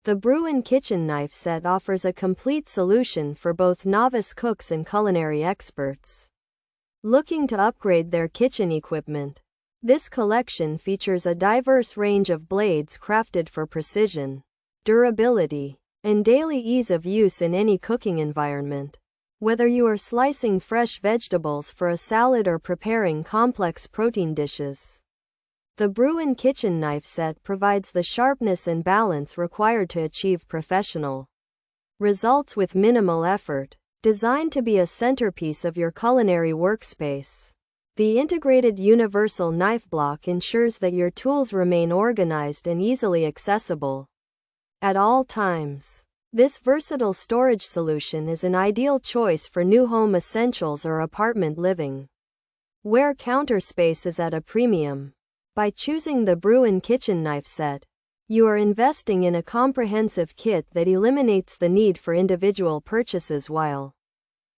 The Brewin Kitchen Knife Set offers a complete solution for both novice cooks and culinary experts looking to upgrade their kitchen equipment. This collection features a diverse range of blades crafted for precision, durability, and daily ease of use in any cooking environment. Whether you are slicing fresh vegetables for a salad or preparing complex protein dishes, the Brewin Kitchen Knife Set provides the sharpness and balance required to achieve professional results with minimal effort. Designed to be a centerpiece of your culinary workspace, the integrated universal knife block ensures that your tools remain organized and easily accessible at all times. This versatile storage solution is an ideal choice for new home essentials or apartment living, where counter space is at a premium. By choosing the Brewin Kitchen Knife Set, you are investing in a comprehensive kit that eliminates the need for individual purchases while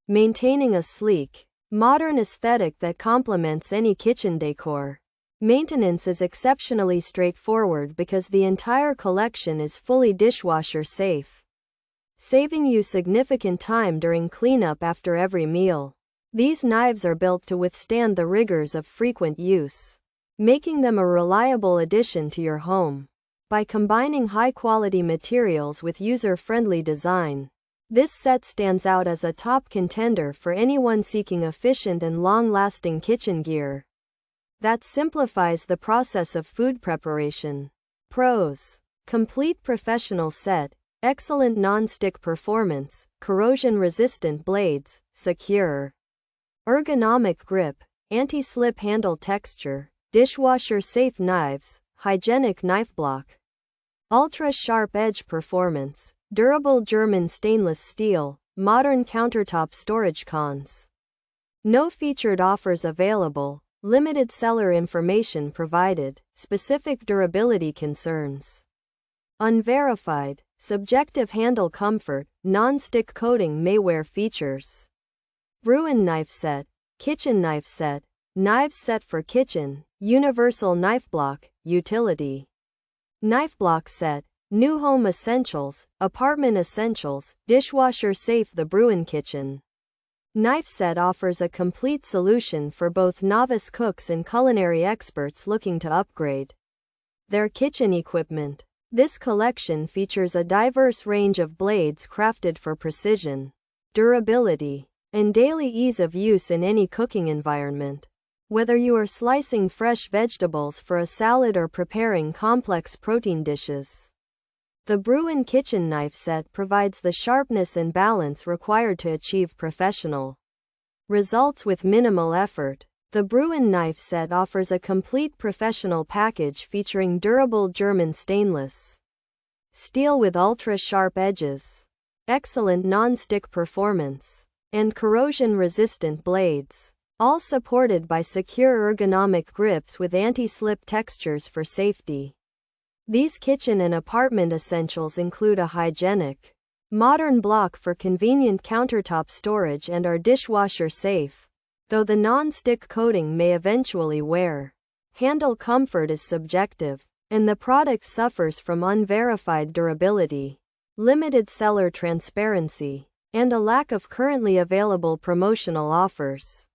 maintaining a sleek, modern aesthetic that complements any kitchen decor. Maintenance is exceptionally straightforward because the entire collection is fully dishwasher safe, saving you significant time during cleanup after every meal. These knives are built to withstand the rigors of frequent use, making them a reliable addition to your home. By combining high-quality materials with user-friendly design, this set stands out as a top contender for anyone seeking efficient and long-lasting kitchen gear that simplifies the process of food preparation. Pros: complete professional set, excellent non-stick performance, corrosion-resistant blades, secure ergonomic grip, anti-slip handle texture, dishwasher-safe knives, hygienic knife block, ultra-sharp edge performance, durable German stainless steel, modern countertop storage. Cons: no featured offers available, limited seller information provided, specific durability concerns unverified, subjective handle comfort, non-stick coating may wear features. Brewin Knife Set, Kitchen Knife Set, Knives Set for Kitchen, Universal Knife Block, Utility. Knife Block Set, New Home Essentials, Apartment Essentials, Dishwasher Safe. The Brewin Kitchen Knife Set offers a complete solution for both novice cooks and culinary experts looking to upgrade their kitchen equipment. This collection features a diverse range of blades crafted for precision, durability, and daily ease of use in any cooking environment. Whether you are slicing fresh vegetables for a salad or preparing complex protein dishes, the Brewin Kitchen Knife Set provides the sharpness and balance required to achieve professional results with minimal effort. The Brewin Knife Set offers a complete professional package featuring durable German stainless steel with ultra-sharp edges, excellent non-stick performance, and corrosion-resistant blades, all supported by secure ergonomic grips with anti-slip textures for safety. These kitchen and apartment essentials include a hygienic, modern block for convenient countertop storage and are dishwasher safe, though the non-stick coating may eventually wear. Handle comfort is subjective, and the product suffers from unverified durability, limited seller transparency, and a lack of currently available promotional offers.